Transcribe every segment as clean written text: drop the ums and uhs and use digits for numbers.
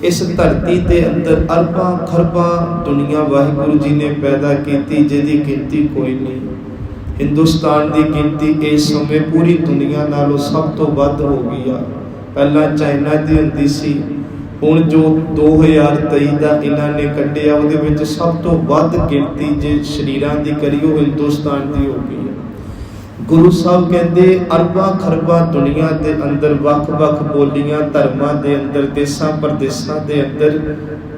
इस धरती के अंदर अरबां खरबां दुनिया वाहिगुरु जी ने पैदा की, जिहदी गिनती कोई नहीं। हिंदुस्तान की गिनती इस समय पूरी दुनिया नालों सब तो वध हो गई आ। पहला चाइना की हुंदी सी, हुण जो 2023 का इन्हां ने कढ़िया उहदे विच सब तो वध गिनती जे शरीरां की करियो हिंदुस्तान की हो गई है। गुरु साहब कहते अरबां खरबां दुनिया के अंदर वख वख बोलियां धर्मां के अंदर देसां प्रदेसां के अंदर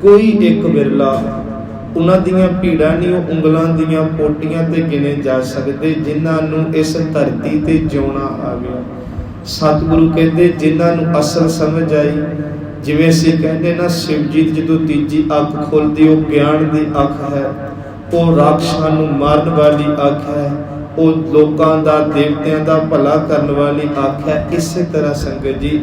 कोई एक विरला उन्हां दियां भीड़ां नहीं उंगलां दियां पोटियां ते गिने जा सकते जिन्हां नूं इस धरती ते जिउणा आ गया। सतगुरु कहते जिन्हां नूं असल समझ आई, जिवें असीं कहंदे ना शिव जी दी जदों तीजी अख खुलदी ओह ज्ञान दी अख है, ओह राक्षसां नूं मारन वाली अख है, ओह लोकां दा देवतियां दा भला करन वाली अख है। इसे तरह संगत जी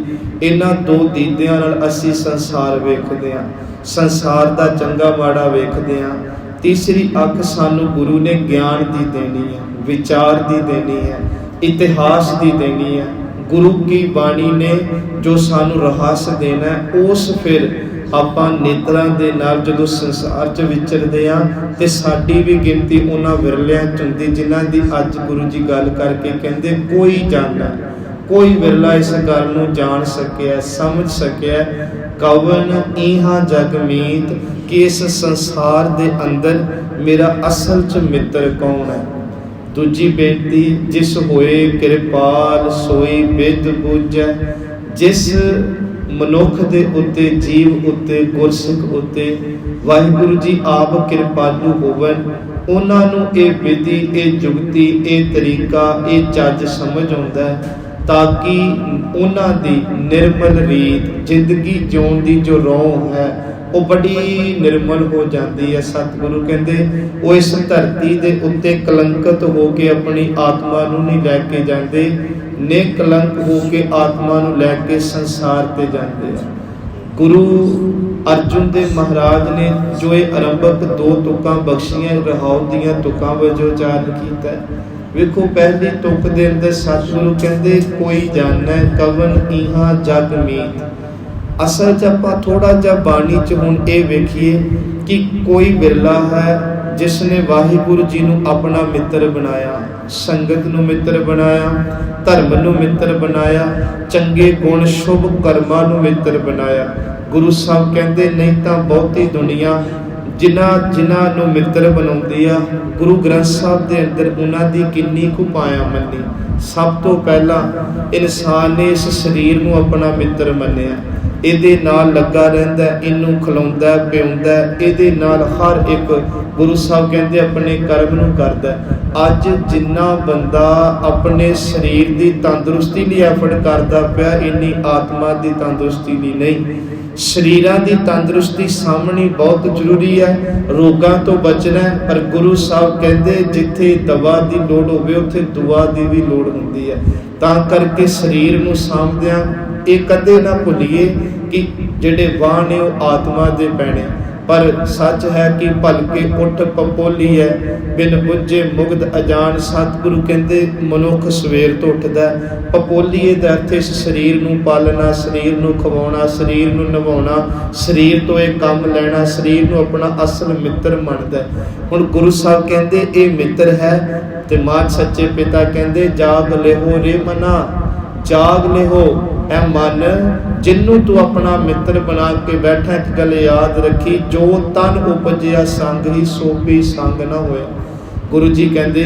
इन्हां दो दीदियां नाल असीं संसार वेखदे हां, संसार दा चंगा माड़ा वेखदे हां। तीसरी अख सानू गुरु ने ज्ञान दी देनी है, विचार दी देनी है, इतिहास दी देनी है। गुरु की बाणी ने जो सानू रहस्य देना है, उस फिर आपां नेत्रां दे नाल जदों संसार च विचरदे हां ते साडी भी गिनती उन्हां विरलियां च हुंदी जिन्हां दी अज गुरु जी गल करके कहंदे कोई जाणदा, कोई विरला इस गल नूं जान सकिया, समझ सकिया कवन इहां जग मीत कि इस संसार दे अंदर मेरा असल च मित्र कौन है। दूजी बेनती जिस होए कृपाल सोई बिद बुझै, जिस मनुख दे उत्ते जीव उत्ते गुरसिख उत्ते वाहिगुरु जी आप कृपालु होवन, उन्हां नूं ये विधि ये जुगती ये तरीका ये चज समझ आउंदा है ताकि उन्हां दी निर्मल रीत जिंदगी जिउण दी जो रौं है वो बड़ी निर्मल हो जाती है। सतगुरु कहते वो इस धरती दे उत्ते कलंकित हो के अपनी आत्मा नूं नहीं लैके जाते, निकलंक हो के आत्मा नूं लैके संसार ते जाते हैं। गुरु अर्जुन देव महाराज ने जो ये आरंभक दो तुकां बख्शियां रहाउ दियां तुकां वजों उचारण कीता। वेखो पहली तुक दे अंदर सतगुरु कहते कोई जाने कवन इहां जग मीत। असल च आपां थोड़ा जिहा बाणी च हुण ये वेखीए कि कोई विरला है जिसने वाहिगुरु जी नूं अपना मित्र बनाया, संगत नूं मित्र बनाया, धर्म नूं मित्र बनाया, चंगे गुण शुभ कर्मां नूं मित्र बनाया। गुरु साहब कहते नहीं तां बहुती दुनिया जिन्हां नूं मित्र बनाउंदी आ, गुरु ग्रंथ साहब दे अंदर उन्हां दी किन्नी कुछ पाया मन्नी। सब तो पहला इंसान ने इस शरीर नूं अपना मित्र मन्निया, इहदे नाल लगा रहिंदा, इनू खिलाउंदा पिउंदा, इहदे नाल हर एक गुरु साहब कहंदे अपने कर्म नूं करदा। अज जिन्ना बंदा अपने शरीर की तंदुरुस्ती लई एफर्ट करदा पिया, इन्नी आत्मा की तंदुरुस्ती लई नहीं। शरीरां की तंदुरुस्ती सामने बहुत जरूरी है, रोगां तो बचना है, पर गुरु साहब कहंदे जिथे दवा की लोड़ होवे उत्थे दुआ की भी लोड़ हुंदी है। तां करके शरीर नूं सामभदिआं ये कदे ना भुलीए कि जिहड़े वाह ने वो आत्मा दे पैणे, पर सच है कि भलके उठ पपोली है बिन बुझे मुग्ध अजान। सतगुरु कहते मनुख सवेर तो उठदा पपोलीए दा अर्थ इस शरीर नूं पालना, शरीर नूं खवाउणा, शरीर नूं नवाउणा, शरीर तो एक काम लैना, शरीर नूं अपना असल मित्र मनदा। हुण गुरु साहब कहते ये मित्र है ते मां सच्चे पिता कहते जाग लेहो रे मना, जाग लेहो ऐ मन जिन्नू तू अपना मित्र बना के बैठा। एक गल याद रखी जो तन उपजिया संग ही सो भी संग ना होया। गुरु जी कहते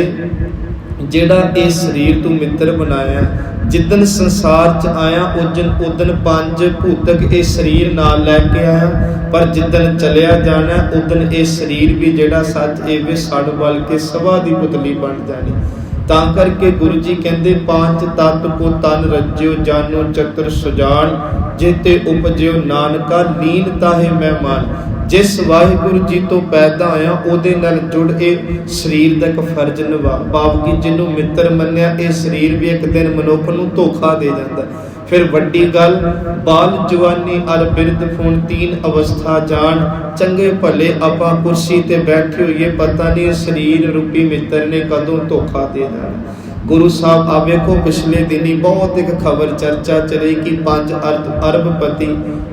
जेड़ा ये शरीर तू मित्र बनाया, जिदन संसार च आया उदन पंज भूतक ये शरीर नाल लैके आया, पर जिदन चलिया जाना उदन ये शरीर भी जेड़ा सच ये भी सड़ बल के सभा दी पुतली बन जानी। तां करके गुरु जी कहते पांच तत्व को तन रज्यो जानो चतुर सुजान, जेते उपजियो नानका लीन ताहे मेहमान। जिस वाहिगुरु जी तो पैदा होया उहदे नाल जुड़ ए शरीर दा एक फर्ज निभा। भाव कि जिन्हों मित्र मन्निया ये शरीर भी एक दिन मनुख नूं धोखा दे जाता। फिर वड्डी गल बाल जवानी अल बिरद फून तीन अवस्था जान। चंगे भले आपां कुर्सी ते बैठे होइए, पता नहीं शरीर रूपी मित्र ने कदों धोखा दे जाना। गुरु साहब आ वेखो पिछले दिन ही बहुत एक खबर चर्चा चली कि 5 अरबपति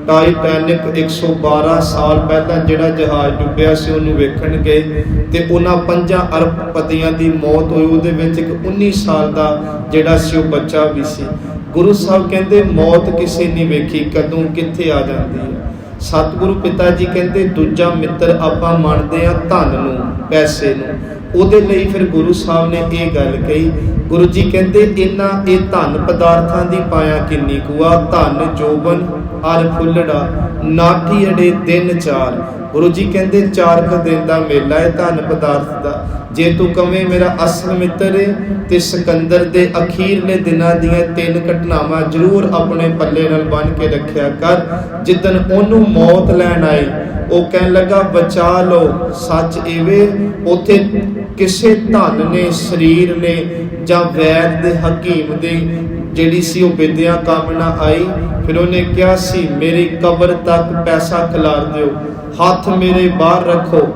टाइटैनिक 112 साल पहला जिहड़ा जहाज डुੱਬਿਆ ਸੀ ਉਹਨੂੰ ਵੇਖਣ गए ਤੇ ਉਹਨਾਂ 5 अरबपतियां ਦੀ मौत होई ਉਹਦੇ ਵਿੱਚ ਇੱਕ 19 साल ਦਾ ਜਿਹੜਾ ਸੀ ਉਹ ਬੱਚਾ ਵੀ ਸੀ। गुरु साहब कहते मौत किसी नहीं वेखी कदों कित्थे आ जाती है। सतगुरु पिता जी कहते दूजा मित्र आपां मंनदे आ धन नूं पैसे नूं, ਉਹਦੇ ਲਈ ਫਿਰ ਗੁਰੂ ਸਾਹਿਬ ਨੇ ਇਹ ਗੱਲ ਕਹੀ। ਗੁਰੂ ਜੀ ਕਹਿੰਦੇ ਇਹਨਾਂ ਇਹ ਧਨ ਪਦਾਰਥਾਂ ਦੀ ਪਾਇਆ ਕਿੰਨੀ ਕੁਆ, ਧਨ ਜੋਬਨ ਅਰ ਫੁੱਲੜਾ ਨਾਠੀ ਅੜੇ ਦਿਨ ਚਾਰ। ਗੁਰੂ ਜੀ ਕਹਿੰਦੇ 4 ਦਿਨ ਦਾ ਮੇਲਾ ਹੈ ਧਨ ਪਦਾਰਥ ਦਾ। ਜੇ ਤੂੰ ਕਵੇਂ ਮੇਰਾ ਅਸਲ ਮਿੱਤਰ ਹੈ ਤੇ ਸਿਕੰਦਰ ਦੇ ਅਖੀਰਲੇ ਦਿਨਾਂ ਦੀਆਂ 3 ਘਟਨਾਵਾਂ ਜ਼ਰੂਰ ਆਪਣੇ ਪੱਲੇ ਨਾਲ ਬੰਨ ਕੇ ਰੱਖਿਆ ਕਰ। ਜਿੱਦਣ ਉਹਨੂੰ ਮੌਤ ਲੈਣ ਆਏ ਉਹ ਕਹਿਣ ਲੱਗਾ ਬਚਾ ਲਓ, ਸੱਚ ਇਵੇਂ ਉੱਥੇ ਕਿਸੇ ਧਨ ਨੇ ਸਰੀਰ ਨੇ ਜਾਂ ਵੈਦ ਦੇ ਹਕੀਮ ਦੇ ਜਿਹੜੀ ਸੀ ਉਹ ਵਿਦਿਆ ਕੰਮ ਨਾ ਆਈ। ਫਿਰ ਉਹਨੇ ਕਿਹਾ ਸੀ ਮੇਰੀ ਕਬਰ ਤੱਕ ਪੈਸਾ ਖਿਲਾਰ ਦਿਓ, ਹੱਥ ਮੇਰੇ ਬਾਹਰ ਰੱਖੋ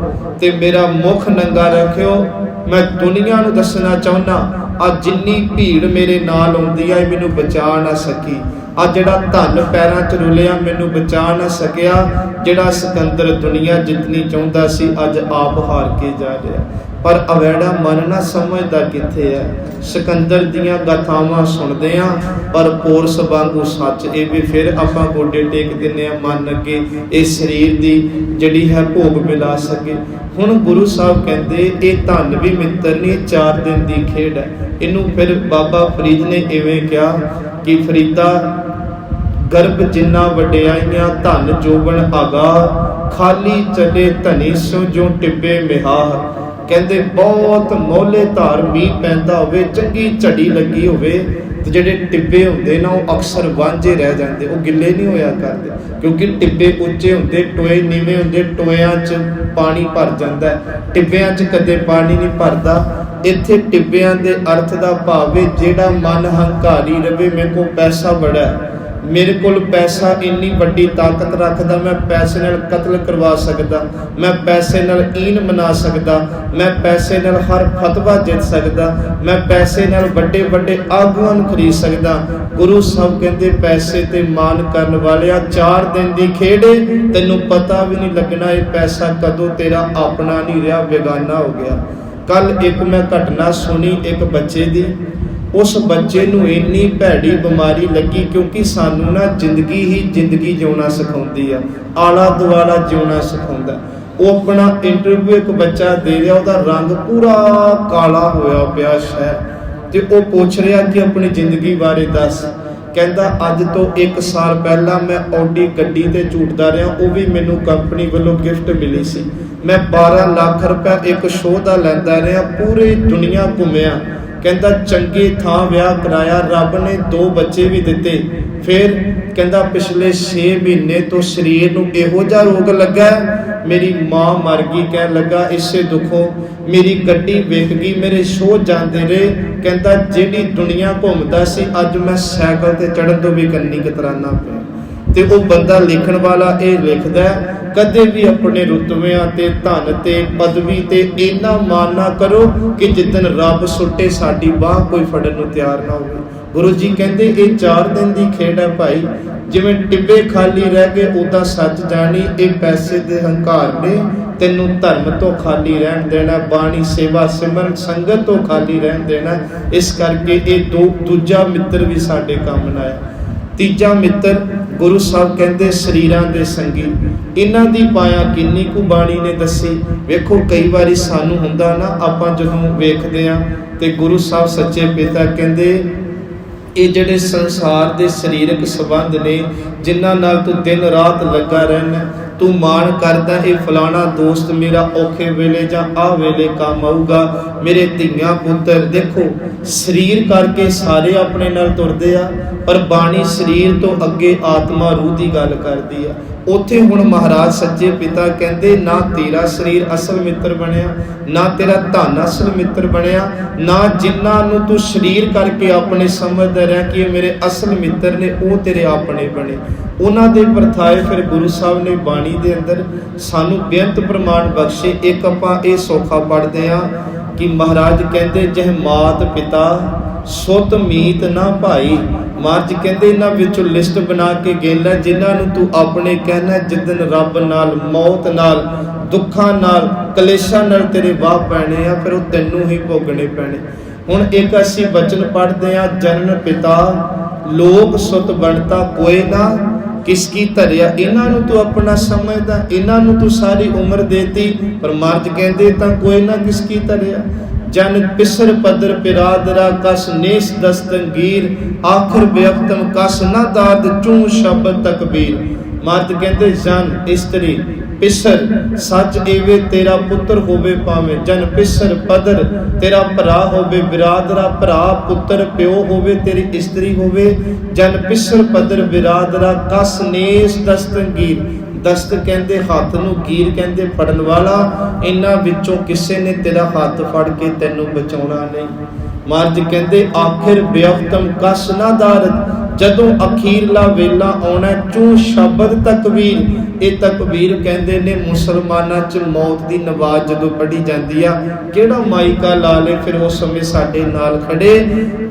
ਤੇ ਮੇਰਾ ਮੁਖ ਨੰਗਾ ਰੱਖਿਓ। ਮੈਂ ਦੁਨੀਆ ਨੂੰ ਦੱਸਣਾ ਚਾਹੁੰਦਾ ਆ ਜਿੰਨੀ ਭੀੜ ਮੇਰੇ ਨਾਲ ਆਉਂਦੀ ਆ ਮੈਨੂੰ ਬਚਾ ਨਾ ਸਕੀ। ਆ ਜਿਹੜਾ ਧਨ ਪੈਰਾਂ 'ਚ ਰੁਲਿਆ ਮੈਨੂੰ ਬਚਾ ਨਾ ਸਕਿਆ। ਜਿਹੜਾ ਸਿਕੰਦਰ ਦੁਨੀਆ ਜਿੱਤਣੀ ਚਾਹੁੰਦਾ ਸੀ ਅੱਜ ਆਪ ਹਾਰ ਕੇ ਜਾ ਰਿਹਾ। ਪਰ ਅਵੈੜਾ ਮਨ ਨਾ ਸਮਝਦਾ ਕਿੱਥੇ ਹੈ। ਸਿਕੰਦਰ ਦੀਆਂ ਗਾਥਾਵਾਂ ਸੁਣਦੇ ਆ ਪਰ ਪੋਰਸ ਵਾਂਗੂ ਸੱਚ ਇਹ ਵੀ ਫਿਰ ਆਪਾਂ ਗੋਡੇ ਟੇਕ ਦਿੰਦੇ ਆ ਮਨ ਅੱਗੇ ਇਹ ਸਰੀਰ ਦੀ ਜਿਹੜੀ ਹੈ ਭੋਗ ਮਿਲਾ ਸਕੇ। ਹੁਣ ਗੁਰੂ ਸਾਹਿਬ ਕਹਿੰਦੇ ਇਹ ਧਨ ਵੀ ਮਿੱਤਰ ਨਹੀਂ, 4 ਦਿਨ ਦੀ ਖੇਡ ਹੈ। ਇਹਨੂੰ ਫਿਰ ਬਾਬਾ ਫਰੀਦ ਨੇ ਇਵੇਂ ਕਿਹਾ ਕਿ ਫਰੀਦਾ ਗਰਭ ਜਿੰਨਾ ਵਡਿਆਈਆਂ ਧਨ ਜੋਬਨ ਆਗਾ, ਖਾਲੀ ਚਲੇ ਧਨੀ ਸੋ ਜੋ ਟਿੱਬੇ ਮਿਹਾਰ। ਕਹਿੰਦੇ ਬਹੁਤ ਮੋਲੇ ਧਾਰ ਮੀਂਹ ਪੈਂਦਾ ਹੋਵੇ, ਚੰਗੀ ਝੜੀ ਲੱਗੀ ਹੋਵੇ ਤੇ ਜਿਹੜੇ ਟਿੱਬੇ ਹੁੰਦੇ ਨਾ ਉਹ ਅਕਸਰ ਵਾਂਝੇ ਰਹਿ ਜਾਂਦੇ, ਉਹ ਗਿੱਲੇ ਨਹੀਂ ਹੋਇਆ ਕਰਦੇ ਕਿਉਂਕਿ ਟਿੱਬੇ ਉੱਚੇ ਹੁੰਦੇ, ਟੋਏ ਨੀਵੇਂ ਹੁੰਦੇ, ਟੋਇਆਂ 'ਚ ਪਾਣੀ ਭਰ ਜਾਂਦਾ, ਟਿੱਬਿਆਂ 'ਚ ਕਦੇ ਪਾਣੀ ਨਹੀਂ ਭਰਦਾ। ਇੱਥੇ ਟਿੱਬਿਆਂ ਦੇ ਅਰਥ ਦਾ ਭਾਵ ਹੈ ਜਿਹੜਾ ਮਨ ਹੰਕਾਰੀ ਰਵੇ ਮੇਰੇ ਕੋਲ ਪੈਸਾ ਬੜਾ, ਮੇਰੇ ਕੋਲ ਪੈਸਾ ਇੰਨੀ ਵੱਡੀ ਤਾਕਤ ਰੱਖਦਾ, ਮੈਂ ਪੈਸੇ ਨਾਲ ਕਤਲ ਕਰਵਾ ਸਕਦਾ, ਮੈਂ ਪੈਸੇ ਨਾਲ ਈਨ ਮਨਾ ਸਕਦਾ, ਮੈਂ ਪੈਸੇ ਨਾਲ ਹਰ ਫਤਵਾ ਜਿੱਤ ਸਕਦਾ, ਮੈਂ ਪੈਸੇ ਨਾਲ ਵੱਡੇ ਵੱਡੇ ਆਗੂਆਂ ਨੂੰ ਖਰੀਦ ਸਕਦਾ। ਗੁਰੂ ਸਾਹਿਬ ਕਹਿੰਦੇ ਪੈਸੇ ਤੇ ਮਾਨ ਕਰਨ ਵਾਲਿਆ 4 ਦਿਨ ਦੀ ਖੇਡ, ਤੈਨੂੰ ਪਤਾ ਵੀ ਨਹੀਂ ਲੱਗਣਾ ਇਹ ਪੈਸਾ ਕਦੋਂ ਤੇਰਾ ਆਪਣਾ ਨਹੀਂ ਰਿਹਾ ਬੇਗਾਨਾ ਹੋ ਗਿਆ। ਕੱਲ ਇੱਕ ਮੈਂ ਘਟਨਾ ਸੁਣੀ ਇੱਕ ਬੱਚੇ ਦੀ, ਉਸ ਬੱਚੇ ਨੂੰ ਇੰਨੀ ਭੈੜੀ ਬਿਮਾਰੀ ਲੱਗੀ ਕਿਉਂਕਿ ਸਾਨੂੰ ਨਾ ਜ਼ਿੰਦਗੀ ਜਿਉਣਾ ਸਿਖਾਉਂਦੀ ਆ, ਆਲਾ ਦੁਆਲਾ ਜਿਉਣਾ ਸਿਖਾਉਂਦਾ। ਉਹ ਆਪਣਾ ਇੰਟਰਵਿਊ ਇੱਕ ਬੱਚਾ ਦੇ ਰਿਹਾ, ਉਹਦਾ ਰੰਗ ਪੂਰਾ ਕਾਲਾ ਹੋਇਆ ਪਿਆ ਸ਼ਹਿਰ, ਤੇ ਉਹ ਪੁੱਛ ਰਿਹਾ ਕਿ ਆਪਣੀ ਜ਼ਿੰਦਗੀ ਬਾਰੇ ਦੱਸ। ਕਹਿੰਦਾ ਅੱਜ ਤੋਂ 1 ਸਾਲ ਪਹਿਲਾਂ ਮੈਂ ਆਡੀ ਗੱਡੀ ਤੇ ਝੂਟਦਾ ਰਿਹਾ, ਉਹ ਵੀ ਮੈਨੂੰ ਕੰਪਨੀ ਵੱਲੋਂ ਗਿਫਟ ਮਿਲੀ ਸੀ। ਮੈਂ 12 ਲੱਖ ਰੁਪਏ ਇੱਕ ਸ਼ੋਅ ਦਾ ਲੈਂਦਾ ਰਿਹਾ, ਪੂਰੀ ਦੁਨੀਆ ਘੁੰਮਿਆ। ਕਹਿੰਦਾ ਚੰਗੇ ਥਾਂ ਵਿਆਹ ਕਰਾਇਆ, ਰੱਬ ਨੇ 2 ਬੱਚੇ ਵੀ ਦਿੱਤੇ। ਫਿਰ ਕਹਿੰਦਾ ਪਿਛਲੇ 6 ਮਹੀਨੇ ਤੋਂ ਸਰੀਰ ਨੂੰ ਇਹੋ ਜਿਹਾ ਰੋਗ ਲੱਗਾ, ਮੇਰੀ ਮਾਂ ਮਰ ਗਈ, ਕਹਿਣ ਲੱਗਾ ਇਸੇ ਦੁੱਖੋਂ ਮੇਰੀ ਗੱਡੀ ਵਿਕ ਗਈ, ਮੇਰੇ ਸ਼ੋਅ ਜਾਂਦੇ ਰਹੇ। ਕਹਿੰਦਾ ਜਿਹੜੀ ਦੁਨੀਆ ਘੁੰਮਦਾ ਸੀ ਅੱਜ ਮੈਂ ਸਾਈਕਲ ਤੇ ਚੜ੍ਹਨ ਤੋਂ ਵੀ ਕੰਨੀ ਕਤਰਾਨਾ ਪਿਆ। ਤੇ ਉਹ ਬੰਦਾ ਲਿਖਣ ਵਾਲਾ ਇਹ ਲਿਖਦਾ ਕਦੇ ਵੀ ਆਪਣੇ ਰੁਤਬਿਆਂ ਤੇ ਧਨ ਤੇ ਪਦਵੀ ਤੇ ਇੰਨਾ ਮਾਨ ਨਾ ਕਰੋ ਕਿ ਜਿੱਦਣ ਰੱਬ ਸੁੱਟੇ ਸਾਡੀ ਬਾਹ ਕੋਈ ਫੜਨ ਨੂੰ ਤਿਆਰ ਨਾ ਹੋਵੇ। ਗੁਰੂ ਜੀ ਕਹਿੰਦੇ ਇਹ 4 ਦਿਨ ਦੀ ਖੇਡ ਹੈ ਭਾਈ, ਜਿਵੇਂ ਟਿੱਬੇ ਖਾਲੀ ਰਹਿ ਗਏ ਉਦਾਂ ਸੱਚ ਜਾਣੀ ਇਹ ਪੈਸੇ ਦੇ ਹੰਕਾਰ ਨੇ ਤੈਨੂੰ ਧਰਮ ਤੋਂ ਖਾਲੀ ਰਹਿਣ ਦੇਣਾ, ਬਾਣੀ ਸੇਵਾ ਸਿਮਰਨ ਸੰਗਤ ਤੋਂ ਖਾਲੀ ਰਹਿਣ ਦੇਣਾ। ਇਸ ਕਰਕੇ ਇਹ ਦੂਜਾ ਮਿੱਤਰ ਵੀ ਸਾਡੇ ਕੰਮ ਨਾ ਆਇਆ। ਤੀਜਾ ਮਿੱਤਰ ਗੁਰੂ ਸਾਹਿਬ ਕਹਿੰਦੇ ਸਰੀਰਾਂ ਦੇ ਸੰਗੀ, ਇਹਨਾਂ ਦੀ ਪਾਇਆ ਕਿੰਨੀ ਕੁ ਬਾਣੀ ਨੇ ਦੱਸੀ। ਵੇਖੋ ਕਈ ਵਾਰੀ ਸਾਨੂੰ ਹੁੰਦਾ ਨਾ, ਆਪਾਂ ਜਦੋਂ ਵੇਖਦੇ ਹਾਂ ਤੇ ਗੁਰੂ ਸਾਹਿਬ ਸੱਚੇ ਪਿਤਾ ਕਹਿੰਦੇ ਇਹ ਜਿਹੜੇ ਸੰਸਾਰ ਦੇ ਸਰੀਰਕ ਸੰਬੰਧ ਨੇ ਜਿਨ੍ਹਾਂ ਨਾਲ ਤੂੰ ਦਿਨ ਰਾਤ ਲੱਗਾ ਰਹਿਣਾ, ਤੂੰ ਮਾਣ ਕਰਦਾ ਇਹ ਫਲਾਣਾ ਦੋਸਤ ਮੇਰਾ ਔਖੇ ਵੇਲੇ ਜਾਂ ਆਹ ਵੇਲੇ ਕੰਮ ਆਊਗਾ, ਮੇਰੇ ਧੀਆਂ ਪੁੱਤਰ। ਦੇਖੋ ਸਰੀਰ ਕਰਕੇ ਸਾਰੇ ਆਪਣੇ ਨਾਲ ਤੁਰਦੇ ਆ ਪਰ ਬਾਣੀ ਸਰੀਰ ਤੋਂ ਅੱਗੇ ਆਤਮਾ ਰੂਹ ਦੀ ਗੱਲ ਕਰਦੀ ਆ। ਉੱਥੇ ਹੁਣ ਮਹਾਰਾਜ ਸੱਚੇ ਪਿਤਾ ਕਹਿੰਦੇ ਨਾ ਤੇਰਾ ਸਰੀਰ ਅਸਲ ਮਿੱਤਰ ਬਣਿਆ, ਨਾ ਤੇਰਾ ਧਨ ਅਸਲ ਮਿੱਤਰ ਬਣਿਆ, ਨਾ ਜਿਨ੍ਹਾਂ ਨੂੰ ਤੂੰ ਸਰੀਰ ਕਰਕੇ ਆਪਣੇ ਸਮਝਦਾ ਰਿਹਾ ਕਿ ਇਹ ਮੇਰੇ ਅਸਲ ਮਿੱਤਰ ਨੇ ਉਹ ਤੇਰੇ ਆਪਣੇ ਬਣੇ। ਉਹਨਾਂ ਦੇ ਵਰਤਾਏ ਫਿਰ ਗੁਰੂ ਸਾਹਿਬ ਨੇ ਬਾਣੀ ਦੇ ਅੰਦਰ ਸਾਨੂੰ ਬੇਅੰਤ ਪ੍ਰਮਾਣ ਬਖਸ਼ੇ। ਇੱਕ ਆਪਾਂ ਇਹ ਸੌਖਾ ਪੜ੍ਹਦੇ ਹਾਂ ਕਿ ਮਹਾਰਾਜ ਕਹਿੰਦੇ ਜਿਹ ਮਾਤ ਪਿਤਾ ਸੁਤ ਮੀਤ ਨਾ ਭਾਈ। ਮਹਾਰਾਜ ਕਹਿੰਦੇ ਇਹਨਾਂ ਵਿੱਚੋਂ ਲਿਸਟ ਬਣਾ ਕੇ ਗੇਲਾ ਜਿਨ੍ਹਾਂ ਨੂੰ ਤੂੰ ਆਪਣੇ ਕਹਿਣਾ, ਜਿੱਦਨ ਰੱਬ ਨਾਲ, ਮੌਤ ਨਾਲ, ਦੁੱਖਾਂ ਨਾਲ, ਕਲੇਸ਼ਾਂ ਨਾਲ ਤੇਰੇ ਵਾਹ ਪੈਣੇ ਆ, ਫਿਰ ਉਹ ਤੈਨੂੰ ਹੀ ਭੋਗਣੇ ਪੈਣੇ। ਹੁਣ ਇੱਕ ਅਸੀਂ ਬਚਨ ਪੜ੍ਹਦੇ ਆ, ਜਨਨ ਪਿਤਾ ਲੋਕ ਸੁਤ ਬਣਤਾ ਕੋਏ ਨਾ ਕਿਸ ਕੀ ਧਰਿਆ। ਇਹਨਾਂ ਨੂੰ ਤੂੰ ਆਪਣਾ ਸਮਝਦਾ, ਇਹਨਾਂ ਨੂੰ ਤੂੰ ਸਾਰੀ ਉਮਰ ਦੇਤੀ, ਪਰ ਮਹਾਰਾਜ ਕਹਿੰਦੇ ਤਾਂ ਕੋਈ ਨਾ ਕਿਸ ਕੀ ਧਰਿਆ। ਜਨ ਪਿਸਰ ਪਦਰ ਪਿਰਾਦਰਾ ਕਸ ਨੇਸ ਦਸਤੰਗੀਰ, ਆਖਰ ਬੇਅਖਤਮ ਕਸ ਨਾ ਦਾਦ ਚੂ ਸ਼ਬਦ ਤਕਬੀਰ। ਮਹਾਰਾਜ ਕਹਿੰਦੇ ਜਨ ਇਸਤਰੀ ਪਿਸਰ ਸੱਚ ਏਵੇ ਤੇਰਾ ਪੁੱਤਰ ਹੋਵੇ ਭਾਵੇਂ, ਜਨ ਪਿਸਰ ਪਦਰ ਤੇਰਾ ਭਰਾ ਹੋਵੇ, ਬਿਰਾਦਰਾ ਭਰਾ ਪੁੱਤਰ ਪਿਓ ਹੋਵੇ, ਤੇਰੀ ਇਸਤਰੀ ਹੋਵੇ। ਜਨ ਪਿਸਰ ਪਦਰ ਬਿਰਾਦਰਾ ਕਸ ਨੇਸ ਦਸਤੰਗੀਰ, ਦਸਤ ਕਹਿੰਦੇ ਹੱਥ ਨੂੰ, ਗੀਰ ਕਹਿੰਦੇ ਫੜਨ ਵਾਲਾ। ਇਹਨਾਂ ਵਿੱਚੋਂ ਕਿਸੇ ਨੇ ਤੇਰਾ ਹੱਥ ਫੜ ਕੇ ਤੈਨੂੰ ਬਚਾਉਣਾ ਨਹੀਂ। ਮਹਾਰਾਜ ਕਹਿੰਦੇ ਆਖਿਰ ਬੇਅਖਤਮ ਕਸ ਨਾ ਦਾਰਦ, ਜਦੋਂ ਅਖੀਰਲਾ ਵੇਲਾ ਆਉਣਾ ਚੂ ਸ਼ਬਦ ਤਕਬੀਰ। ਇਹ ਤਕਬੀਰ ਕਹਿੰਦੇ ਨੇ ਮੁਸਲਮਾਨਾਂ 'ਚ ਮੌਤ ਦੀ ਨਵਾਜ਼ ਜਦੋਂ ਪੜ੍ਹੀ ਜਾਂਦੀ ਆ, ਕਿਹੜਾ ਮਾਈਕਾ ਲਾ ਲੇ ਫਿਰ ਉਸ ਸਮੇਂ ਸਾਡੇ ਨਾਲ ਖੜੇ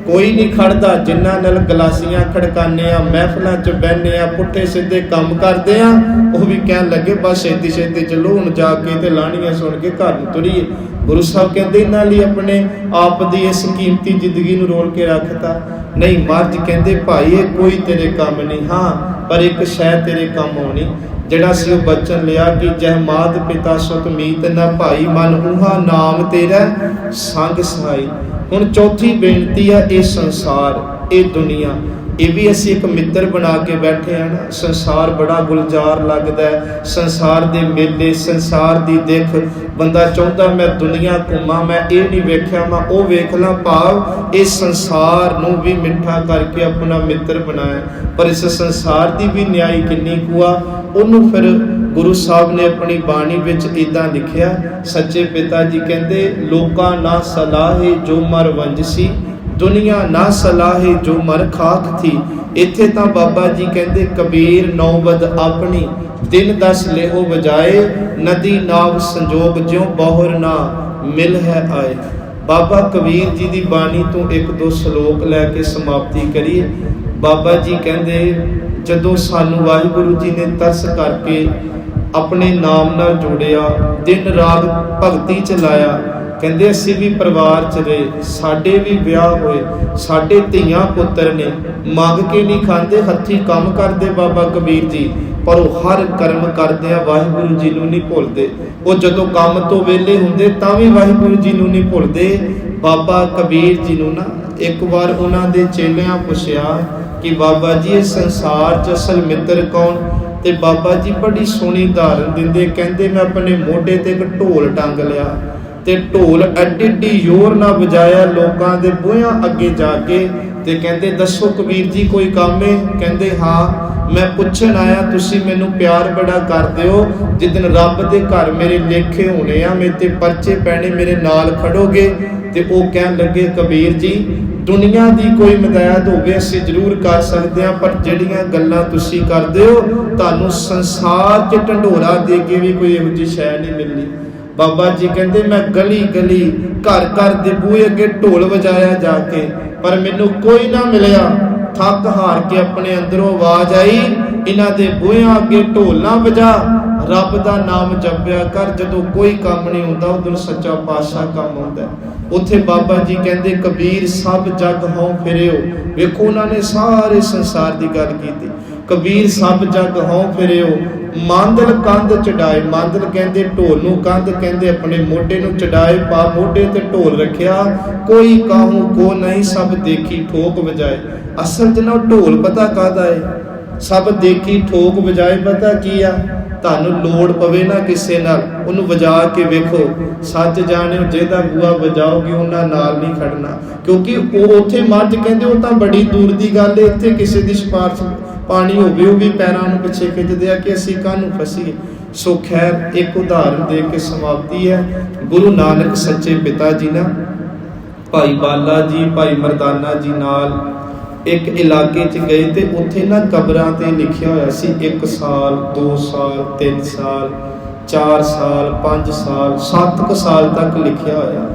ਕੋਈ ਨਹੀਂ ਖੜਦਾ। ਜਿਨ੍ਹਾਂ ਨਾਲ ਗਲਾਸੀਆਂ ਖੜਕਾਨੇ ਆ, ਮਹਿਫਲਾਂ 'ਚ ਬਹਿਨੇ ਆ, ਪੁੱਠੇ ਸਿੱਧੇ ਕੰਮ ਕਰਦੇ ਆ, ਉਹ ਵੀ ਕਹਿਣ ਲੱਗੇ ਬਸ ਛੇਤੀ ਛੇਤੀ ਚੱਲੋ ਹੁਣ ਜਾ ਕੇ ਤੇ ਲਾਣੀਆਂ ਸੁਣ ਕੇ ਘਰ ਨੂੰ ਤੁਰੀਏ। ਗੁਰੂ ਸਾਹਿਬ ਕਹਿੰਦੇ ਇਹਨਾਂ ਲਈ ਆਪਣੇ ਆਪ ਦੀ ਇਸ ਕੀਮਤੀ ਜ਼ਿੰਦਗੀ ਨੂੰ ਰੋਲ ਕੇ ਰੱਖਤਾ ਨਹੀਂ। ਮਹਾਰਾਜ ਕਹਿੰਦੇ ਭਾਈ ਇਹ ਕੋਈ ਤੇਰੇ ਕੰਮ ਨਹੀਂ, ਹਾਂ ਪਰ ਇੱਕ ਸ਼ੈ ਤੇਰੇ ਕੰਮ ਆਉਣੀ, ਜਿਹੜਾ ਸੀ ਉਹ ਬਚਨ ਲਿਆ ਕਿ ਜਹ ਮਾਤ ਪਿਤਾ ਸੁਤ ਮੀਤ ਨਾ ਭਾਈ, ਮਨ ਉਹਾ ਨਾਮ ਤੇਰਾ ਸੰਗ ਸਹਾਈ। ਹੁਣ ਚੌਥੀ ਬੇਨਤੀ ਆ, ਇਹ ਸੰਸਾਰ, ਇਹ ਦੁਨੀਆ, ਇਹ ਵੀ ਅਸੀਂ ਇੱਕ ਮਿੱਤਰ ਬਣਾ ਕੇ ਬੈਠੇ ਆ ਨਾ। ਸੰਸਾਰ ਬੜਾ ਗੁਲਜ਼ਾਰ ਲੱਗਦਾ ਹੈ, ਸੰਸਾਰ ਦੇ ਮੇਲੇ, ਸੰਸਾਰ ਦੀ ਦਿੱਖ। ਬੰਦਾ ਚਾਹੁੰਦਾ ਮੈਂ ਦੁਨੀਆ ਘੁੰਮਾਂ, ਮੈਂ ਇਹ ਨਹੀਂ ਵੇਖਿਆ ਮੈਂ ਉਹ ਵੇਖ ਲਾਂ। ਭਾਵ ਇਸ ਸੰਸਾਰ ਨੂੰ ਵੀ ਮਿੱਠਾ ਕਰਕੇ ਆਪਣਾ ਮਿੱਤਰ ਬਣਾਇਆ, ਪਰ ਇਸ ਸੰਸਾਰ ਦੀ ਵੀ ਨਿਆਈ ਕਿੰਨੀ ਕੁ ਆ। ਉਹਨੂੰ ਫਿਰ ਗੁਰੂ ਸਾਹਿਬ ਨੇ ਆਪਣੀ ਬਾਣੀ ਵਿੱਚ ਇੱਦਾਂ ਲਿਖਿਆ, ਸੱਚੇ ਪਿਤਾ ਜੀ ਕਹਿੰਦੇ ਲੋਕਾਂ ਨਾ ਸਲਾਹੇ ਜੋ ਮਰ ਵੰਜਸੀ, ਦੁਨੀਆ ਨਾ ਸਲਾਹੇ ਜੋ ਮਰ ਖਾਕ ਥੀ। ਇੱਥੇ ਤਾਂ ਬਾਬਾ ਜੀ ਕਹਿੰਦੇ ਕਬੀਰ ਨੌਬਦ ਆਪਣੀ, ਦਿਨ 10 ਲੇਹੋ ਵਜਾਏ, ਨਦੀ ਨਾਵ ਸੰਜੋਗ ਜਿਉ ਬਹੁਰ ਨਾ ਮਿਲ ਹੈ ਆਏ। ਬਾਬਾ ਕਬੀਰ ਜੀ ਦੀ ਬਾਣੀ ਤੋਂ ਇੱਕ ਦੋ ਸ਼ਲੋਕ ਲੈ ਕੇ ਸਮਾਪਤੀ ਕਰੀਏ। ਬਾਬਾ ਜੀ ਕਹਿੰਦੇ ਜਦੋਂ ਸਾਨੂੰ ਵਾਹਿਗੁਰੂ ਜੀ ਨੇ ਤਰਸ ਕਰਕੇ ਆਪਣੇ ਨਾਮ ਨਾਲ ਜੋੜਿਆ, ਦਿਨ ਰਾਤ ਭਗਤੀ ਚ ਲਾਇਆ, ਕਹਿੰਦੇ ਅਸੀਂ ਵੀ ਪਰਿਵਾਰ ਚ ਰਹੇ, ਸਾਡੇ ਵੀ ਵਿਆਹ ਹੋਏ, ਸਾਡੇ ਧੀਆਂ ਪੁੱਤਰ ਨੇ, ਮੰਗ ਕੇ ਨਹੀਂ ਖਾਂਦੇ, ਹੱਥੀਂ ਕੰਮ ਕਰਦੇ ਬਾਬਾ ਕਬੀਰ ਜੀ, ਪਰ ਉਹ ਹਰ ਕਰਮ ਕਰਦੇ ਆ ਵਾਹਿਗੁਰੂ ਜੀ ਨੂੰ ਨਹੀਂ ਭੁੱਲਦੇ। ਉਹ ਜਦੋਂ ਕੰਮ ਤੋਂ ਵਿਹਲੇ ਹੁੰਦੇ ਤਾਂ ਵੀ ਵਾਹਿਗੁਰੂ ਜੀ ਨੂੰ ਨਹੀਂ ਭੁੱਲਦੇ। ਬਾਬਾ ਕਬੀਰ ਜੀ ਨੂੰ ਨਾ ਇੱਕ ਵਾਰ ਉਹਨਾਂ ਦੇ ਚੇਲਿਆਂ ਪੁੱਛਿਆ ਕਿ ਬਾਬਾ ਜੀ ਇਹ ਸੰਸਾਰ 'ਚ ਅਸਲ ਮਿੱਤਰ ਕੌਣ? ਤੇ ਬਾਬਾ ਜੀ ਬੜੀ ਸੋਹਣੀ ਉਦਾਹਰਨ ਦਿੰਦੇ, ਕਹਿੰਦੇ ਮੈਂ ਆਪਣੇ ਮੋਢੇ ਤੇ ਇੱਕ ਢੋਲ ਟੰਗ ਲਿਆ ਤੇ ਢੋਲ ਐਡੀ ਜ਼ੋਰ ਨਾਲ ਵਜਾਇਆ ਲੋਕਾਂ ਦੇ ਬੂਹਿਆਂ ਅੱਗੇ ਜਾ ਕੇ, ਤੇ ਕਹਿੰਦੇ ਦੱਸੋ ਕਬੀਰ ਜੀ ਕੋਈ ਕੰਮ ਹੈ? ਕਹਿੰਦੇ ਹਾਂ, ਮੈਂ ਪੁੱਛਣ ਆਇਆ ਤੁਸੀਂ ਮੈਨੂੰ ਪਿਆਰ ਬੜਾ ਕਰਦੇ ਹੋ, ਜਿੱਦਣ ਰੱਬ ਦੇ ਘਰ ਮੇਰੇ ਲੇਖੇ ਹੋਣੇ ਆ, ਮੇਰੇ ਤੇ ਪਰਚੇ ਪੈਣੇ, ਮੇਰੇ ਨਾਲ ਖੜੋਗੇ। ਤੇ ਉਹ ਕਹਿਣ ਲੱਗੇ ਕਬੀਰ ਜੀ ਦੁਨੀਆ ਦੀ ਕੋਈ ਮਦਦ ਹੋਵੇ ਅਸੀਂ ਜ਼ਰੂਰ ਕਰ ਸਕਦੇ ਹਾਂ, ਪਰ ਜਿਹੜੀਆਂ ਗੱਲਾਂ ਤੁਸੀਂ ਕਰਦੇ ਹੋ ਤੁਹਾਨੂੰ ਸੰਸਾਰ 'ਚ ਢੰਡੋਰਾ ਦੇ ਕੇ ਵੀ ਕੋਈ ਇਹੋ ਜਿਹੀ ਸ਼ੈ ਨਹੀਂ ਮਿਲਣੀ। ਬਾਬਾ ਜੀ ਕਹਿੰਦੇ ਮੈਂ ਗਲੀ ਗਲੀ ਘਰ ਘਰ ਦੇ ਬੂਹੇ ਅੱਗੇ ਢੋਲ ਵਜਾਇਆ ਜਾ ਕੇ, ਪਰ ਮੈਨੂੰ ਕੋਈ ਨਾ ਮਿਲਿਆ। ਥੱਕ ਹਾਰ ਕੇ ਆਪਣੇ ਅੰਦਰੋਂ ਆਵਾਜ਼ ਆਈ, ਇਹਨਾਂ ਦੇ ਬੂਹਿਆਂ ਅੱਗੇ ਢੋਲ ਨਾ ਵਜਾ, ਰੱਬ ਦਾ ਨਾਮ ਜਪਿਆ ਕਰ। ਜਦੋਂ ਕੋਈ ਕੰਮ ਨਹੀਂ ਹੁੰਦਾ ਉਦੋਂ ਸੱਚਾ ਪਾਤਸ਼ਾਹ ਕੰਮ ਹੁੰਦਾ। ਉੱਥੇ ਬਾਬਾ ਜੀ ਕਹਿੰਦੇ ਕਬੀਰ ਸਭ ਜਗ ਹੋਂ ਫਿਰਿਓ। ਵੇਖੋ ਉਹਨਾਂ ਨੇ ਸਾਰੇ ਸੰਸਾਰ ਦੀ ਗੱਲ ਕੀਤੀ। ਕਬੀਰ ਸਭ ਜਗ ਹੋਂ ਫਿਰਿਓ, ਮਾਂਦਲ ਕੰਧ ਚੜਾਏ। ਮਾਂਦਲ ਕਹਿੰਦੇ ਢੋਲ ਨੂੰ, ਕੰਧ ਕਹਿੰਦੇ ਆਪਣੇ ਮੋਢੇ ਨੂੰ ਚੜਾਏ, ਪਾ ਮੋਢੇ ਤੇ ਢੋਲ ਰੱਖਿਆ। ਕੋਈ ਕਾਹੂ ਕੋ ਨਹੀਂ ਸਭ ਦੇਖੀ ਠੋਕ ਵਜਾਏ। ਅਸਲ 'ਚ ਨਾ ਢੋਲ ਪਤਾ ਕਾਹਦਾ ਹੈ? ਸਭ ਦੇਖੀ ਠੋਕ ਵਜਾਏ ਪਤਾ ਕੀ ਆ? ਤੁਹਾਨੂੰ ਲੋੜ ਪਵੇ ਨਾ ਕਿਸੇ ਨਾਲ, ਉਹਨੂੰ ਵਜਾ ਕੇ ਵੇਖੋ। ਸੱਚ ਜਾਣਿਓ ਜਿਹਦਾ ਬੂਆ ਵਜਾਓਗੇ ਉਹਨਾਂ ਨਾਲ ਨਹੀਂ ਖੜਨਾ, ਕਿਉਂਕਿ ਉਹ ਉੱਥੇ ਮੱਝ ਕਹਿੰਦੇ ਉਹ ਤਾਂ ਬੜੀ ਦੂਰ ਦੀ ਗੱਲ ਹੈ। ਇੱਥੇ ਕਿਸੇ ਦੀ ਸਿਫਾਰਿਸ਼ ਪਾਣੀ ਹੋਵੇ ਉਹ ਵੀ ਪੈਰਾਂ ਨੂੰ ਪਿੱਛੇ ਖਿੱਚਦੇ ਆ ਕਿ ਅਸੀਂ ਕਾਹਨੂੰ ਫਸੀਏ। ਸੋ ਖੈਰ ਇੱਕ ਉਦਾਹਰਨ ਦੇ ਕੇ ਸਮਾਪਤੀ ਹੈ। ਗੁਰੂ ਨਾਨਕ ਸੱਚੇ ਪਿਤਾ ਜੀ ਨਾ ਭਾਈ ਬਾਲਾ ਜੀ, ਭਾਈ ਮਰਦਾਨਾ ਜੀ ਨਾਲ ਇੱਕ ਇਲਾਕੇ 'ਚ ਗਏ ਤੇ ਉੱਥੇ ਨਾ ਕਬਰਾਂ ਤੇ ਲਿਖਿਆ ਹੋਇਆ ਸੀ 1 ਸਾਲ 2 ਸਾਲ 3 ਸਾਲ 4 ਸਾਲ 5 ਸਾਲ 7 ਸਾਲ ਤੱਕ ਲਿਖਿਆ ਹੋਇਆ।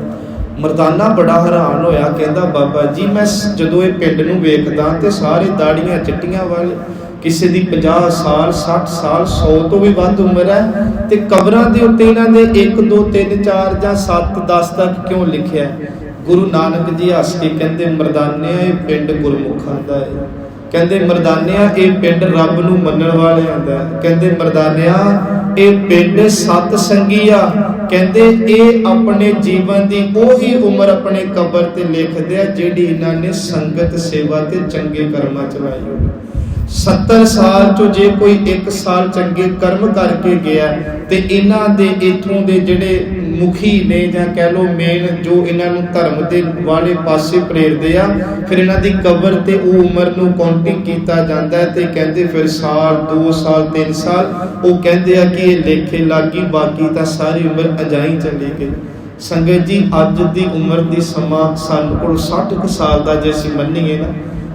ਮਰਦਾਨਾ ਬੜਾ ਹੈਰਾਨ ਹੋਇਆ, ਕਹਿੰਦਾ ਬਾਬਾ ਜੀ ਮੈਂ ਜਦੋਂ ਇਹ ਪਿੰਡ ਨੂੰ ਵੇਖਦਾ ਤੇ ਸਾਰੇ ਦਾੜੀਆਂ ਚਿੱਟੀਆਂ ਵਾਲੇ, ਕਿਸੇ ਦੀ 50 ਸਾਲ 60 ਸਾਲ 100 ਤੋਂ ਵੀ ਵੱਧ ਉਮਰ ਹੈ, ਤੇ ਕਬਰਾਂ ਦੇ ਉੱਤੇ ਇਹਨਾਂ ਦੇ 1 2 3 4 ਜਾਂ 7 10 ਤੱਕ ਕਿਉਂ ਲਿਖਿਆ? ਗੁਰੂ ਨਾਨਕ ਜੀ ਹੱਸ ਕੇ ਕਹਿੰਦੇ ਮਰਦਾਨਿਆ ਇਹ ਪਿੰਡ ਗੁਰਮੁਖਾਂ ਦਾ ਹੈ। ਕਹਿੰਦੇ ਮਰਦਾਨਿਆ ਇਹ ਪਿੰਡ ਰੱਬ ਨੂੰ ਮੰਨਣ ਵਾਲਿਆਂ ਦਾ ਹੈ। ਕਹਿੰਦੇ ਮਰਦਾਨਿਆ ਇਹ ਪਿੰਡ ਸਤ ਸੰਗੀ ਆ। ਕਹਿੰਦੇ ਇਹ ਆਪਣੇ ਜੀਵਨ ਦੀ ਉਹੀ ਉਮਰ ਆਪਣੇ ਕਬਰ ਤੇ ਲਿਖਦੇ ਆ ਜਿਹੜੀ ਇਹਨਾਂ ਨੇ ਸੰਗਤ ਸੇਵਾ ਤੇ ਚੰਗੇ ਕਰਮਾਂ ਚ ਲਾਈ ਹੋਵੇ। 70 ਸਾਲ ਚੋਂ ਜੇ ਕੋਈ 1 ਸਾਲ ਚੰਗੇ ਕਰਮ ਕਰਕੇ ਗਿਆ ਤੇ ਇਹਨਾਂ ਦੇ ਇਥੋਂ ਦੇ ਜਿਹੜੇ ਮੁਖੀ ਨੇ ਜਾਂ ਕਹਿ ਲੋ ਮੇਨ ਜੋ ਇਹਨਾਂ ਨੂੰ ਧਰਮ ਦੇ ਵਾਲੇ ਪਾਸੇ ਪ੍ਰੇਰਦੇ ਆ, ਫਿਰ ਇਹਨਾਂ ਦੀ ਕਬਰ ਤੇ ਉਹ ਉਮਰ ਨੂੰ ਕਾਊਂਟਿੰਗ ਕੀਤਾ ਜਾਂਦਾ ਹੈ ਤੇ ਕਹਿੰਦੇ ਫਿਰ ਸਾਲ 2 ਸਾਲ 3 ਸਾਲ ਉਹ ਕਹਿੰਦੇ ਆ ਕਿ ਇਹ ਲੇਖੇ ਲੱਗੀ, ਬਾਕੀ ਤਾਂ ਸਾਰੀ ਉਮਰ ਅਜਾਈ ਚਲੀ ਗਈ। ਸੰਗਤ ਜੀ ਅੱਜ ਦੀ ਉਮਰ ਦੀ ਸਮਾਂ ਸਾਡੇ ਕੋਲ 60 ਸਾਲ ਦਾ ਜੇ ਅਸੀਂ ਮੰਨੀਏ ਨਾ,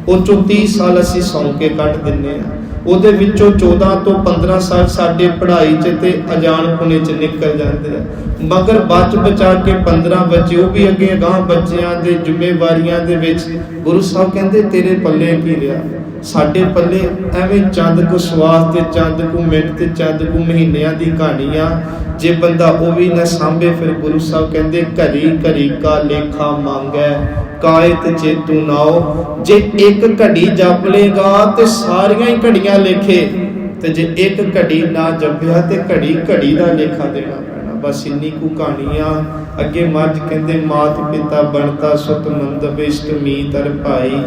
ਉਹ ਚੋਂ 30 ਸਾਲ ਅਸੀਂ ਸੌਂ ਕੇ ਕੱਢ ਦਿੰਨੇ ਆ, ਉਹਦੇ ਵਿੱਚੋਂ 14 ਤੋਂ 15 ਸਾਲ ਸਾਡੇ ਪੜ੍ਹਾਈ 'ਚ ਤੇ ਅਜਾਣਪੁਣੇ 'ਚ ਨਿਕਲ ਜਾਂਦੇ ਆ, ਮਗਰ ਬਚ ਬਚਾ ਕੇ 15 ਬੱਚੇ ਉਹ ਵੀ ਅੱਗੇ ਅਗਾਂਹ ਬੱਚਿਆਂ ਦੇ ਜ਼ਿੰਮੇਵਾਰੀਆਂ ਦੇ ਵਿੱਚ ਗੁਰੂ ਸਾਹਿਬ ਕਹਿੰਦੇ ਤੇਰੇ ਪੱਲੇ ਕੀ ਰਿਹਾ? ਸਾਡੇ ਪੱਲੇ ਐਵੇਂ ਚੰਦ ਕੁ ਸਵਾਸ ਤੇ ਚੰਦ ਕੁ ਮਿੰਟ ਤੇ ਚੰਦ ਕੁ ਮਹੀਨਿਆਂ ਦੀ ਕਹਾਣੀ ਆ। ਜੇ ਬੰਦਾ ਉਹ ਵੀ ਨਾ ਸਾਂਭੇ ਫਿਰ ਗੁਰੂ ਸਾਹਿਬ ਕਹਿੰਦੇ ਘੜੀ ਘੜੀ ਕਾ ਲੇਖਾ ਮੰਗੈ ਕਾਇਤ ਚੇਤੂ ਨਾਓ। ਜੇ ਇੱਕ ਘੜੀ ਜਪ ਲੇਗਾ ਤੇ ਸਾਰੀਆਂ ਹੀ ਘੜੀਆਂ ਲੇਖੇ, ਤੇ ਜੇ ਇੱਕ ਘੜੀ ਨਾ ਜਪਿਆ ਤੇ ਘੜੀ ਘੜੀ ਦਾ ਲੇਖਾ ਦੇਣਾ ਪੈਣਾ। ਬਸ ਇੰਨੀ ਕੁ ਕਹਾਣੀ ਆ। ਅੱਗੇ ਮੱਝ ਕਹਿੰਦੇ ਮਾਤ ਪਿਤਾ ਬਣਤਾ ਸੁਤ ਮੰਦਬ ਇਸ਼ਟ ਮੀਤਰ ਭਾਈ।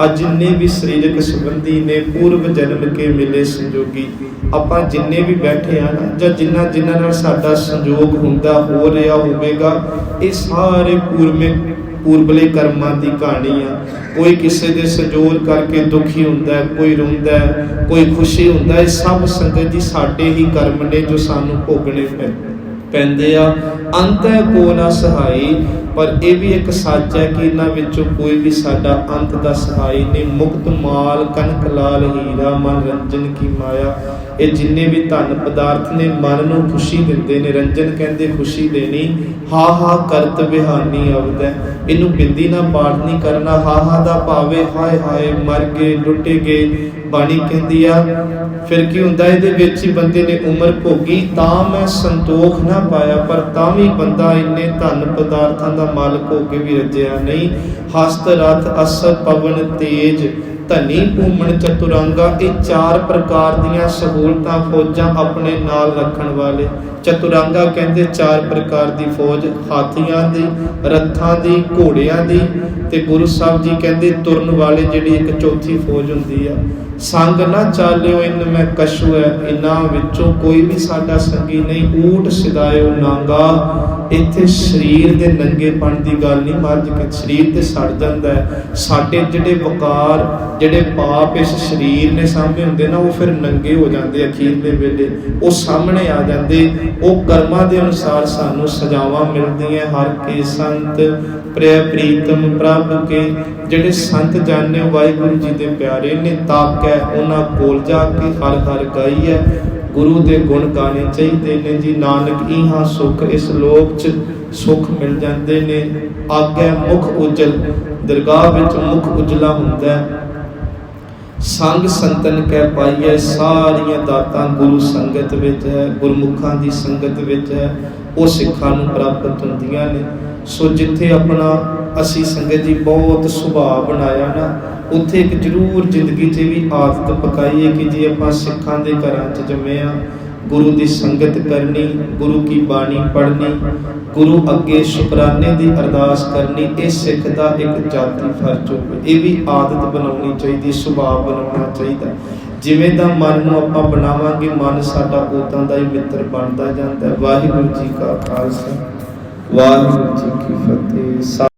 ਅੱਜ ਜਿੰਨੇ ਵੀ ਸਰੀਰਕ ਸੰਬੰਧੀ ਨੇ ਪੂਰਵ ਜਨਮ ਕੇ ਮਿਲੇ ਸੰਜੋਗੀ, ਆਪਾਂ ਜਿੰਨੇ ਵੀ ਬੈਠੇ ਆ ਨਾ ਜਾਂ ਜਿਨ੍ਹਾਂ ਨਾਲ ਸਾਡਾ ਸੰਜੋਗ ਹੁੰਦਾ ਹੋ ਰਿਹਾ ਹੋਵੇਗਾ, ਇਹ ਸਾਰੇ ਪੂਰਬਲੇ ਕਰਮਾਂ ਦੀ ਕਹਾਣੀ ਆ। ਕੋਈ ਕਿਸੇ ਦੇ ਸੰਜੋਗ ਕਰਕੇ ਦੁਖੀ ਹੁੰਦਾ ਹੈ, ਕੋਈ ਰੋਂਦਾ ਹੈ, ਕੋਈ ਖੁਸ਼ੀ ਹੁੰਦਾ ਹੈ। ਸਭ ਸੰਗਤ ਜੀ ਸਾਡੇ ਹੀ ਕਰਮ ਨੇ ਜੋ ਸਾਨੂੰ ਭੋਗਣੇ ਪੈਂਦੇ ਆ। ਅੰਤ ਹੈ ਕੋ ਨਾ ਸਹਾਈ, ਪਰ ਇਹ ਵੀ ਇੱਕ ਸੱਚ ਹੈ ਕਿ ਇਹਨਾਂ ਵਿੱਚੋਂ ਕੋਈ ਵੀ ਸਾਡਾ ਅੰਤ ਦਾ ਸਹਾਈ ਨਹੀਂ। ਮੁਕਤ ਮਾਲ ਕਨਕ ਲਾਲ ਹੀਰਾ ਮਨ ਰੰਜਨ ਕੀ ਮਾਇਆ। ਇਹ ਜਿੰਨੇ ਵੀ ਧਨ ਪਦਾਰਥ ਨੇ ਮਨ ਨੂੰ ਖੁਸ਼ੀ ਦਿੰਦੇ ਨੇ। ਰੰਜਨ ਕਹਿੰਦੇ ਖੁਸ਼ੀ ਦੇਣੀ। ਹਾ ਹਾ ਕਰਤ ਬਿਹਾਨੀ ਅਵਦੈ, ਇਹਨੂੰ ਬਿੰਦੀ ਨਾ ਪਾਠ ਨਹੀਂ ਕਰਨਾ। ਹਾ ਹਾ ਦਾ ਭਾਵੇਂ ਹਾਏ ਹਾਏ ਮਰ ਗਏ ਲੁੱਟੇ ਗਏ। ਬਾਣੀ ਕਹਿੰਦੀ ਆ ਫਿਰ ਕੀ ਹੁੰਦਾ? ਇਹਦੇ ਵਿੱਚ ਹੀ ਬੰਦੇ ਨੇ ਉਮਰ ਭੋਗੀ ਤਾਂ ਮੈਂ ਸੰਤੋਖ ਨਾ ਪਾਇਆ, ਪਰ ਤਾਂ ਵੀ ਬੰਦਾ ਇੰਨੇ ਧਨ ਪਦਾਰਥਾਂ ਦਾ ਮਾਲਕ ਹੋ ਕੇ ਵੀ ਰੱਜਿਆ ਨਹੀਂ। ਹਸਤ ਰਥ ਅਸ ਪਵਨ ਤੇਜ ਧਨੀ ਭੂਮਣ ਚਤੁਰੰਗਾ। ਇਹ 4 ਪ੍ਰਕਾਰ ਦੀਆਂ ਸਹੂਲਤਾਂ ਫੌਜਾਂ ਆਪਣੇ ਨਾਲ ਰੱਖਣ ਵਾਲੇ। ਚਤੁਰੰਗਾ ਕਹਿੰਦੇ 4 ਪ੍ਰਕਾਰ ਦੀ ਫੌਜ, ਹਾਥੀਆਂ ਦੀ, ਰੱਥਾਂ ਦੀ, ਘੋੜਿਆਂ ਦੀ, ਤੇ ਗੁਰੂ ਸਾਹਿਬ ਜੀ ਕਹਿੰਦੇ ਤੁਰਨ ਵਾਲੇ ਜਿਹੜੀ ਇੱਕ ਚੌਥੀ ਫੌਜ ਹੁੰਦੀ ਆ। ਸੰਗ ਨਾ ਚਾਲਿਓ ਇਨ ਮੈਂ ਕਛੂ ਹੈ, ਇਹਨਾਂ ਵਿੱਚੋਂ ਕੋਈ ਵੀ ਸਾਡਾ ਸੰਗੀ ਨਹੀਂ। ਊਠ ਸਿਧਾਇਓ ਨਾਂਗਾ। ਇੱਥੇ ਸਰੀਰ ਦੇ ਨੰਗੇਪਣ ਦੀ ਗੱਲ ਨਹੀਂ, ਮੱਝ ਕੇ ਸਰੀਰ ਤੇ ਸੜ ਜਾਂਦਾ ਹੈ। ਸਾਡੇ ਜਿਹੜੇ ਵਕਾਰ ਜਿਹੜੇ ਪਾਪ ਇਸ ਸਰੀਰ ਨੇ ਸਾਹਮਣੇ ਹੁੰਦੇ ਨਾ, ਉਹ ਫਿਰ ਨੰਗੇ ਹੋ ਜਾਂਦੇ ਅਖੀਰਲੇ ਵੇਲੇ, ਉਹ ਸਾਹਮਣੇ ਆ ਜਾਂਦੇ। ਉਹ ਕਰਮਾਂ ਦੇ ਅਨੁਸਾਰ ਸਾਨੂੰ ਸਜ਼ਾਵਾਂ ਮਿਲਦੀਆਂ। ਹਰ ਕੇ ਸੰਤ ਪ੍ਰਿਆ ਪ੍ਰੀਤਮ ਪ੍ਰਭ ਕੇ, ਜਿਹੜੇ ਸੰਤ ਜਾਣੇ ਵਾਹਿਗੁਰੂ ਜੀ ਦੇ ਪਿਆਰੇ ਨੇ, ਤਾਕ ਹੈ ਉਹਨਾਂ ਕੋਲ ਜਾ ਕੇ ਹਰ ਹਰ ਗਾਈ ਹੈ। ਗੁਰੂ ਦੇ ਗੁਣ ਗਾਣੇ ਚਾਹੀਦੇ ਨੇ ਜੀ। ਨਾਨਕ ਇਹਾਂ ਸੁਖ, ਇਸ ਲੋਕ 'ਚ ਸੁਖ ਮਿਲ ਜਾਂਦੇ ਨੇ। ਆਗੇ ਮੁਖ ਉਜਲ, ਦਰਗਾਹ ਵਿੱਚ ਮੁਖ ਉਜਲਾ ਹੁੰਦਾ ਹੈ। ਸੰਗ ਸੰਤਨ ਕਹਿ ਪਾਈਐ, ਸਾਰੀਆਂ ਦਾਤਾਂ ਗੁਰੂ ਸੰਗਤ ਵਿੱਚ ਹੈ, ਗੁਰਮੁਖਾਂ ਦੀ ਸੰਗਤ ਵਿੱਚ ਹੈ, ਉਹ ਸਿੱਖਾਂ ਨੂੰ ਪ੍ਰਾਪਤ ਹੁੰਦੀਆਂ ਨੇ। ਸੋ ਜਿੱਥੇ ਆਪਣਾ ਅਸੀਂ ਸੰਗਤ ਜੀ ਬਹੁਤ ਸੁਭਾਅ ਬਣਾਇਆ ਨਾ, ਉੱਥੇ ਇੱਕ ਜ਼ਰੂਰ ਜ਼ਿੰਦਗੀ 'ਚ ਵੀ ਆਦਤ ਪਕਾਈਏ ਕਿ ਜੇ ਆਪਾਂ ਸਿੱਖਾਂ ਦੇ ਘਰਾਂ 'ਚ ਜੰਮੇ ਆ, ਗੁਰੂ ਦੀ ਸੰਗਤ ਕਰਨੀ, ਗੁਰੂ ਕੀ ਬਾਣੀ ਪੜ੍ਹਨੀ, ਗੁਰੂ ਅੱਗੇ ਸ਼ੁਕਰਾਨੇ ਦੀ ਅਰਦਾਸ ਕਰਨੀ, ਇਹ ਸਿੱਖ ਦਾ ਇੱਕ ਜਾਤੀ ਫਰਜ਼ ਹੋਵੇ। ਇਹ ਵੀ ਆਦਤ ਬਣਾਉਣੀ ਚਾਹੀਦੀ, ਸੁਭਾਅ ਬਣਾਉਣਾ ਚਾਹੀਦਾ। ਜਿਵੇਂ ਦਾ ਮਨ ਨੂੰ ਆਪਾਂ ਬਣਾਵਾਂਗੇ, ਮਨ ਸਾਡਾ ਉਦਾਂ ਦਾ ਹੀ ਮਿੱਤਰ ਬਣਦਾ ਜਾਂਦਾ ਹੈ। ਵਾਹਿਗੁਰੂ ਜੀ ਕਾ ਖਾਲਸਾ, ਵਾਹਿਗੁਰੂ ਜੀ ਕੀ ਫਤਿਹ।